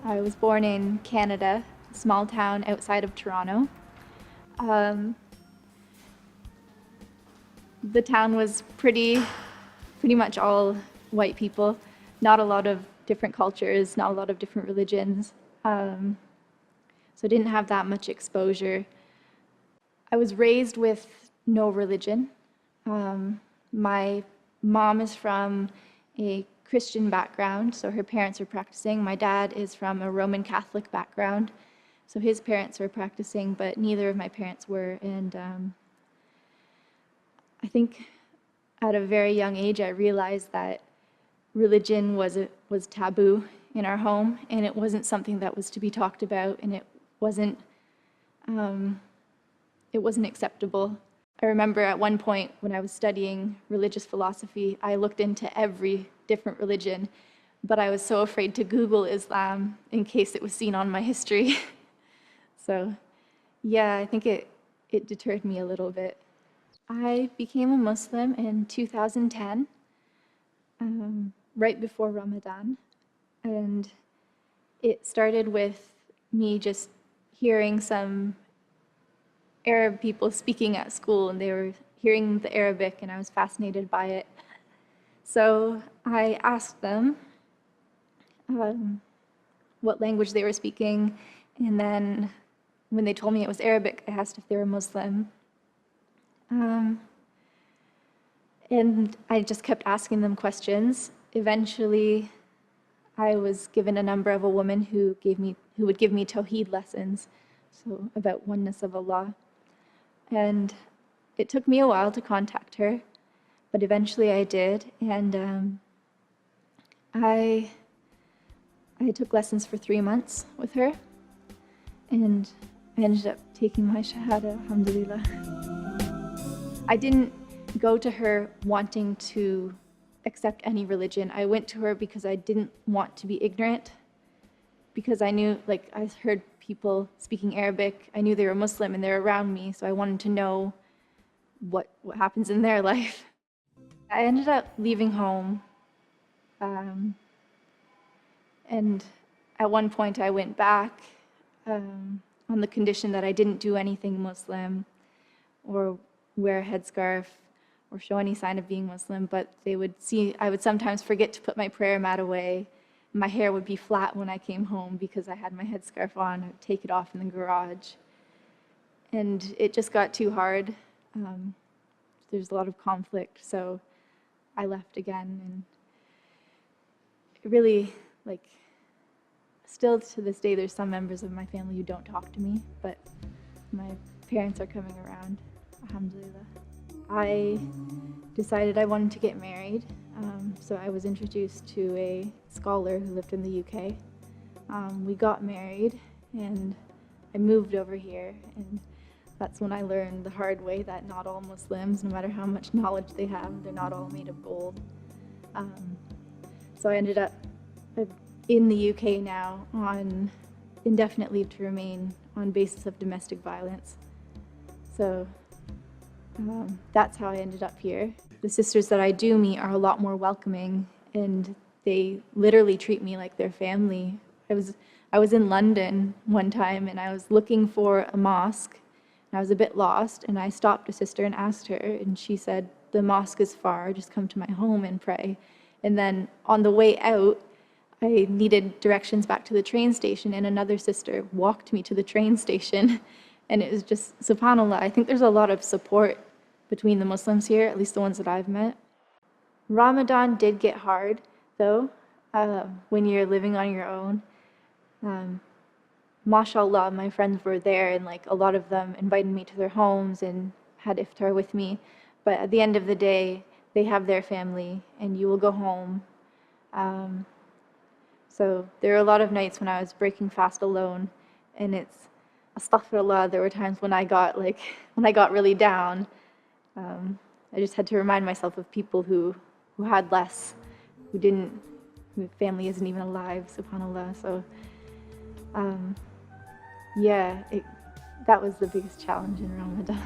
I was born in Canada, a small town outside of Toronto. Um, the town was pretty much all white people, not a lot of different cultures, not a lot of different religions. So I didn't have that much exposure. I was raised with no religion. My mom is from a Christian background, so her parents are practicing. My dad is from a Roman Catholic background, so his parents were practicing, but neither of my parents were. And I think at a very young age, I realized that religion was taboo in our home, and it wasn't something that was to be talked about, and it wasn't acceptable. I remember at one point when I was studying religious philosophy, I looked into every different religion, but I was so afraid to Google Islam in case it was seen on my history. So yeah, I think it deterred me a little bit. I became a Muslim in 2010, right before Ramadan, and it started with me just hearing some Arab people speaking at school, and they were hearing the Arabic, and I was fascinated by it. So I asked them what language they were speaking, and then when they told me it was Arabic, I asked if they were Muslim. And I just kept asking them questions. Eventually, I was given a number of a woman who would give me Tawheed lessons, so about oneness of Allah. And it took me a while to contact her, but eventually I did. And I took lessons for 3 months with her, and I ended up taking my Shahada, alhamdulillah. I didn't go to her wanting to accept any religion. I went to her because I didn't want to be ignorant, because I knew, like, I heard people speaking Arabic. I knew they were Muslim and they're around me, so I wanted to know what happens in their life. I ended up leaving home, and at one point I went back on the condition that I didn't do anything Muslim or wear a headscarf or show any sign of being Muslim, but I would sometimes forget to put my prayer mat away. My hair would be flat when I came home because I had my headscarf on. I'd take it off in the garage. And it just got too hard. There's a lot of conflict, so I left again. And it really, still to this day, there's some members of my family who don't talk to me, but my parents are coming around, alhamdulillah. I decided I wanted to get married, so I was introduced to a scholar who lived in the UK. We got married, and I moved over here, and that's when I learned the hard way that not all Muslims, no matter how much knowledge they have, they're not all made of gold. So I ended up in the UK now on indefinite leave to remain on basis of domestic violence. So that's how I ended up here. The sisters that I do meet are a lot more welcoming, and they literally treat me like their family. I was in London one time, and I was looking for a mosque, and I was a bit lost, and I stopped a sister and asked her, and she said, "The mosque is far, just come to my home and pray." And then on the way out, I needed directions back to the train station, and another sister walked me to the train station. And it was just, subhanAllah, I think there's a lot of support between the Muslims here, at least the ones that I've met. Ramadan did get hard, though, when you're living on your own. MashaAllah, my friends were there, and a lot of them invited me to their homes and had iftar with me. But at the end of the day, they have their family, and you will go home. So there were a lot of nights when I was breaking fast alone, and it's astaghfirullah. There were times when I got really down. I just had to remind myself of people who had less, whose family isn't even alive, subhanAllah. So yeah, that was the biggest challenge in Ramadan.